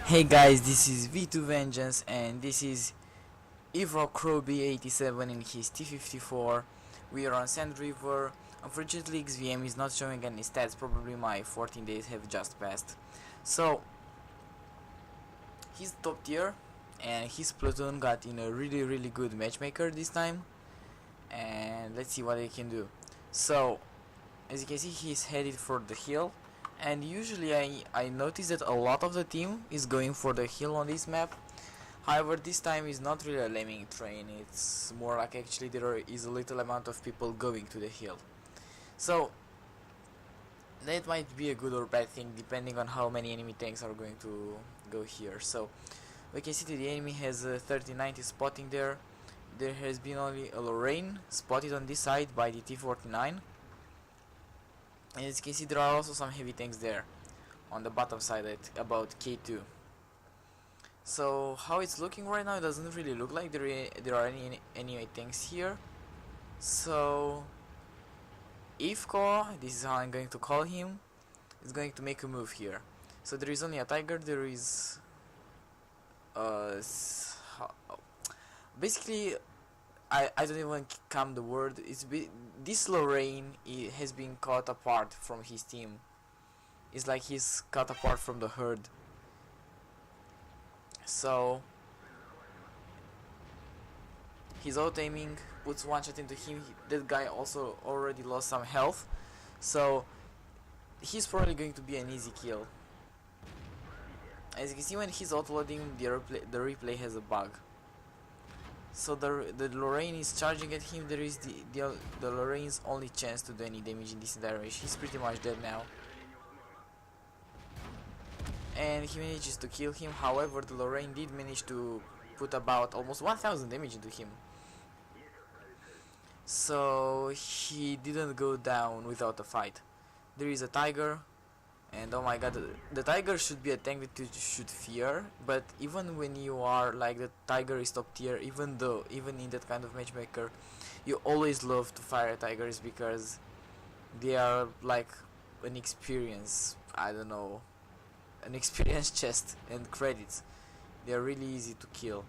Hey guys, this is V2 Vengeance and this is Evro Croby 87 in his T-54. We are on Sand River. Unfortunately XVM is not showing any stats, probably my 14 days have just passed. So, he's top tier and his platoon got in a really good matchmaker this time. And let's see what he can do. So, as you can see, he's headed for the hill. And usually I notice that a lot of the team is going for the hill on this map. However, this time is not really a lemming train, it's more like actually there is a little amount of people going to the hill. So, that might be a good or bad thing depending on how many enemy tanks are going to go here. So, we can see that the enemy has a 3090 spotting there. There has been only a Lorraine spotted on this side by the T-49. And as you can see, there are also some heavy tanks there on the bottom side at about K2. So how it's looking right now, it doesn't really look like there are any tanks here. So Ifko, this is how I'm going to call him, is going to make a move here. So there is only a Tiger, there is basically I don't even come the word. This Lorraine has been cut apart from his team. It's like he's cut apart from the herd. So he's auto aiming, puts one shot into him. That guy also already lost some health, so he's probably going to be an easy kill. As you can see, when he's auto loading, the replay has a bug. So the Lorraine is charging at him. There is the Lorraine's only chance to do any damage in this entire range. He's pretty much dead now. And he manages to kill him. However, the Lorraine did manage to put about almost 1000 damage into him. So he didn't go down without a fight. There is a Tiger. And oh my god, the Tiger should be a tank that you should fear, but even when you are like the Tiger is top tier, even in that kind of matchmaker, you always love to fire Tigers because they are like an experience, I don't know, an experience chest and credits. They are really easy to kill.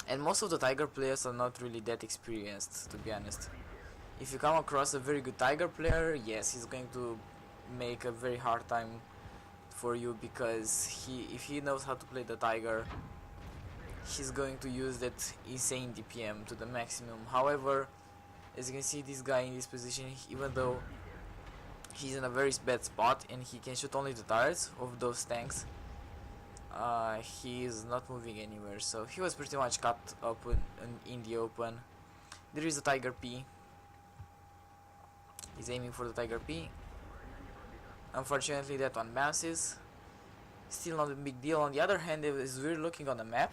And most of the Tiger players are not really that experienced, to be honest. If you come across a very good Tiger player, yes, he's going to make a very hard time for you because if he knows how to play the Tiger, he's going to use that insane DPM to the maximum. However, as you can see, this guy in this position, even though he's in a very bad spot and he can shoot only the turrets of those tanks, he is not moving anywhere, so he was pretty much cut up in the open. There is a Tiger P. He's aiming for the Tiger P. Unfortunately, that one bounces. Still not a big deal. On the other hand, as we're looking on the map,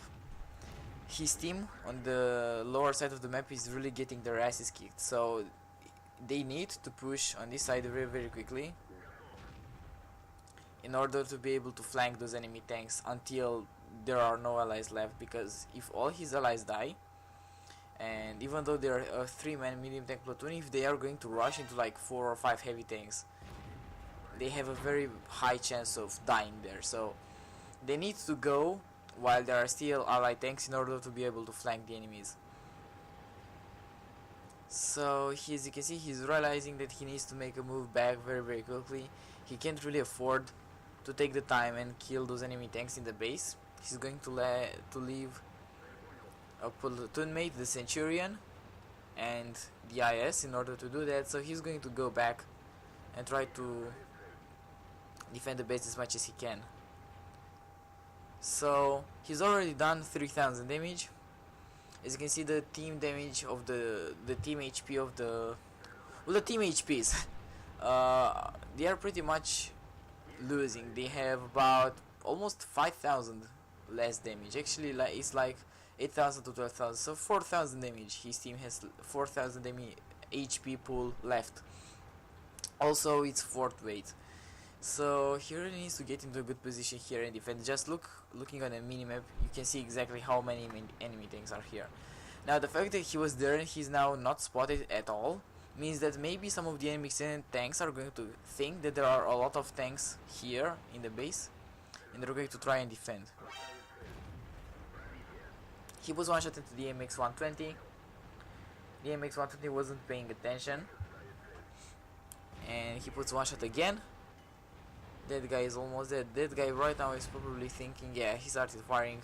his team on the lower side of the map is really getting their asses kicked. So they need to push on this side very quickly in order to be able to flank those enemy tanks until there are no allies left. Because if all his allies die, and even though they're a 3-man medium tank platoon, if they are going to rush into like 4 or 5 heavy tanks, they have a very high chance of dying there. So they need to go while there are still allied tanks in order to be able to flank the enemies. So as you can see, he's realizing that he needs to make a move back very quickly. He can't really afford to take the time and kill those enemy tanks in the base. He's going to leave a platoon mate, the Centurion, and the IS in order to do that. So he's going to go back and try to defend the base as much as he can. So he's already done 3000 damage. As you can see, the team damage of the team HP of the team HPs they are pretty much losing. They have about almost 5000 less damage. Actually, it's like 8000 to 12000, so 4000 damage. His team has 4000 HP pool left. Also, it's 4th weight. So he really needs to get into a good position here and defend. Just looking on a minimap, you can see exactly how many enemy tanks are here. Now the fact that he was there and he's now not spotted at all means that maybe some of the enemy tanks are going to think that there are a lot of tanks here in the base, and they're going to try and defend. He was one shot into the MX-120. The MX-120 wasn't paying attention, and he puts one shot again. That guy is almost dead. That guy right now is probably thinking, yeah, he started firing.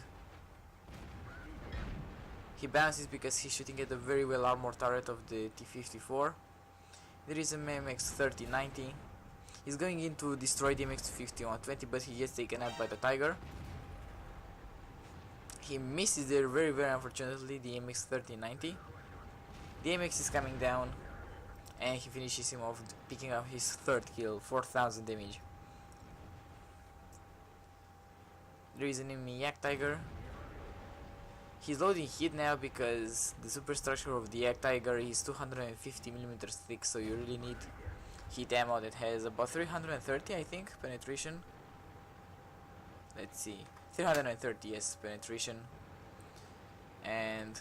He bounces because he's shooting at the very well armored turret of the T-54. There is a MX-3090. He's going in to destroy the MX-5120, but he gets taken out by the Tiger. He misses there very unfortunately, the MX-3090. The MX is coming down, and he finishes him off, picking up his third kill, 4000 damage. There is an enemy Yak Tiger. He's loading heat now because the superstructure of the Yak Tiger is 250mm thick, so you really need heat ammo that has about 330, I think, penetration. Let's see, 330, yes, penetration. And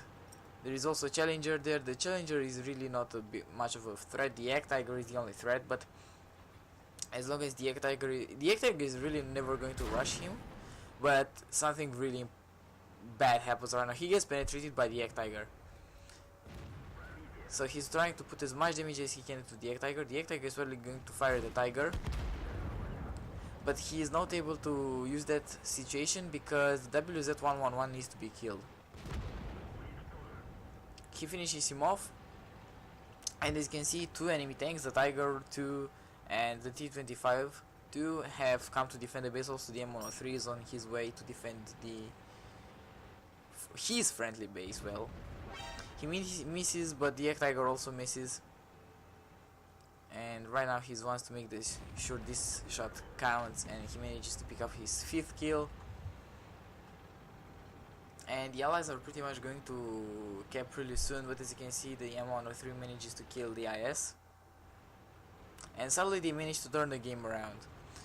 there is also a Challenger there. The Challenger is really not much of a threat. The Yak Tiger is the only threat, but as long as the Yak Tiger is really never going to rush him. But something really bad happens right now. He gets penetrated by the Yak Tiger. So he's trying to put as much damage as he can to the Yak Tiger. The Yak Tiger is probably going to fire the Tiger, but he is not able to use that situation because the WZ-111 needs to be killed. He finishes him off, and as you can see, two enemy tanks, the Tiger 2 and the T-25 2, have come to defend the base. Also the M103 is on his way to defend his friendly base. Well, he misses, but the Yak Tiger also misses, and right now he wants to make sure this shot counts, and he manages to pick up his 5th kill. And the allies are pretty much going to cap really soon, but as you can see, the M103 manages to kill the IS, and suddenly they managed to turn the game around.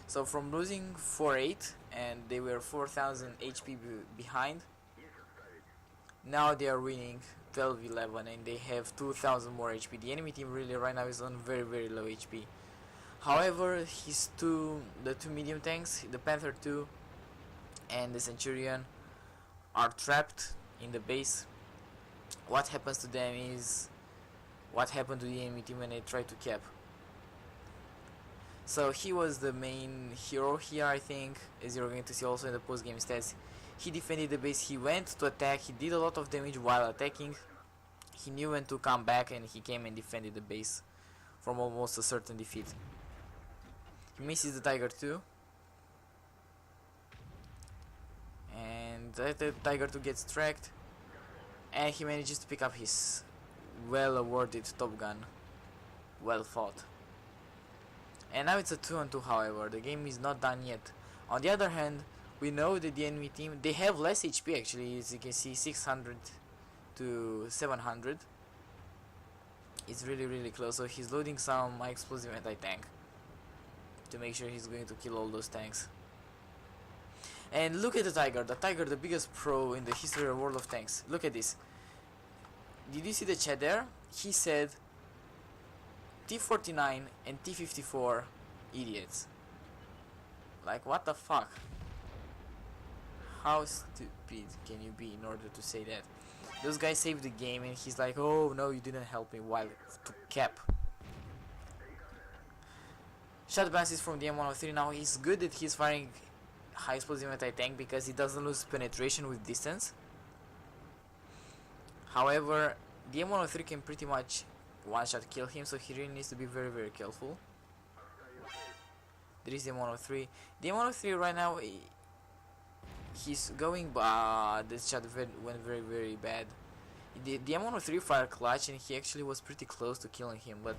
So from losing 4-8 and they were 4000 HP behind, now they are winning 12-11 and they have 2000 more HP. The enemy team really right now is on very low HP. However, the two medium tanks, the Panther 2 and the Centurion, are trapped in the base. What happens to them is what happened to the enemy team when they tried to cap. So he was the main hero here, I think, as you're going to see also in the post-game stats. He defended the base, he went to attack, he did a lot of damage while attacking. He knew when to come back, and he came and defended the base from almost a certain defeat. He misses the Tiger 2, and the Tiger 2 gets tracked, and he manages to pick up his well awarded Top Gun. Well fought. And now it's a 2-on-2, however, the game is not done yet. On the other hand, we know that the enemy team, they have less HP actually, as you can see, 600 to 700. It's really close, so he's loading some explosive anti-tank to make sure he's going to kill all those tanks. And look at the Tiger, the biggest pro in the history of World of Tanks. Look at this. Did you see the chat there? He said T-49 and T-54 idiots. Like, what the fuck? How stupid can you be in order to say that? Those guys saved the game and he's like, oh no, you didn't help me, while to cap. Shot bounces from the M103. Now he's good that he's firing high explosive anti-tank because he doesn't lose penetration with distance. However, the M103 can pretty much one-shot kill him, so he really needs to be very careful. There is the M103. The M103 right now, he's going, but this shot went very bad. The M103 fired clutch and he actually was pretty close to killing him, but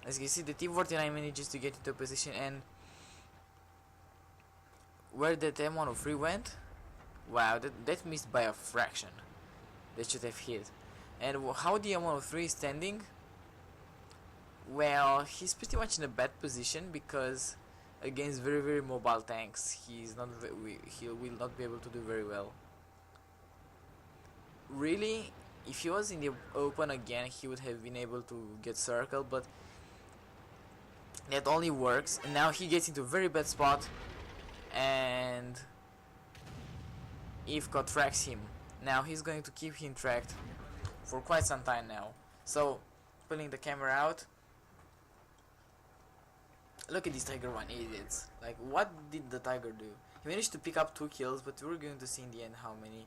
as you can see, the T-49 manages to get into a position, and where that M103 went, wow, that missed by a fraction. That should have hit. And how the M103 is standing? Well, he's pretty much in a bad position because against very mobile tanks, he will not be able to do very well. Really, if he was in the open again, he would have been able to get circled, but that only works. And now he gets into a very bad spot. and Ivko tracks him. Now he's going to keep him tracked for quite some time now. So, pulling the camera out, look at this Tiger 1 idiots. Like, what did the Tiger do? He managed to pick up 2 kills, but we're going to see in the end how many.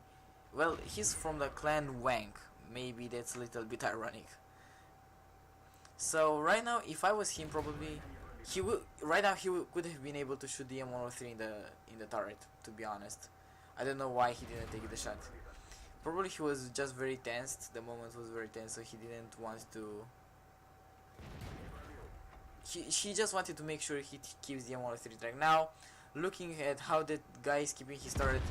Well, he's from the clan Wank. Maybe that's a little bit ironic. So right now, if I was him, probably he would. Right now, could have been able to shoot the M103 in the turret. To be honest, I don't know why he didn't take the shot. Probably he was just very tensed. The moment was very tense, so he didn't want to. He just wanted to make sure he keeps the M103 track. Now, looking at how that guy is keeping his turret,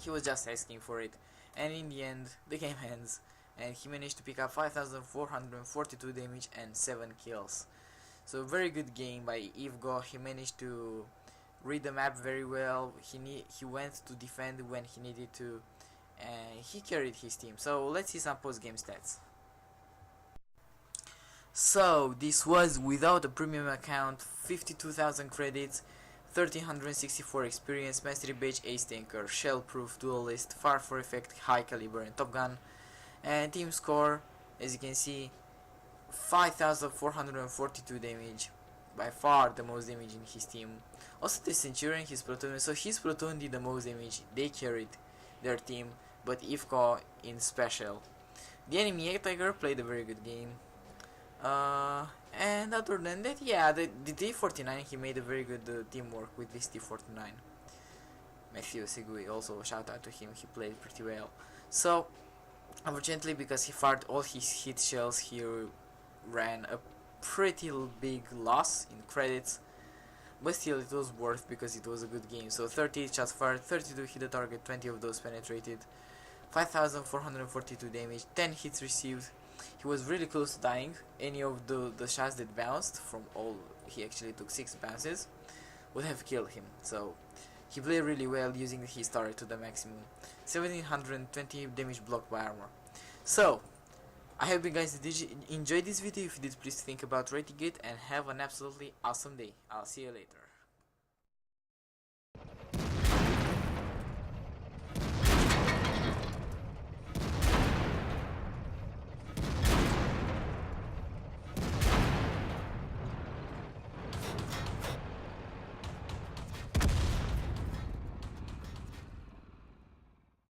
he was just asking for it, and in the end, the game ends, and he managed to pick up 5,442 damage and 7 kills. So very good game by Ivgo. He managed to read the map very well. He went to defend when he needed to, and he carried his team. So let's see some post-game stats. So this was without a premium account, 52,000 credits, 1364 experience, mastery badge, ace tanker, shell proof, duelist, far for effect, high caliber and top gun. And team score, as you can see, 5,442 damage, by far the most damage in his team. Also the Centurion, his platoon, so his platoon did the most damage, they carried their team, but Ivko in special. The enemy Tiger played a very good game. And other than that, yeah, the T-49, he made a very good teamwork with this T-49. Matthew Segui, also shout out to him, he played pretty well. So, unfortunately, because he fired all his hit shells, he ran a pretty big loss in credits. But still, it was worth because it was a good game. So 38 shots fired, 32 hit the target, 20 of those penetrated, 5,442 damage, 10 hits received. He was really close to dying. Any of the shots that bounced from all, he actually took 6 bounces, would have killed him. So he played really well using his turret to the maximum. 1720 damage blocked by armor. So I hope you guys did enjoy this video. If you did, please think about rating it and have an absolutely awesome day. I'll see you later.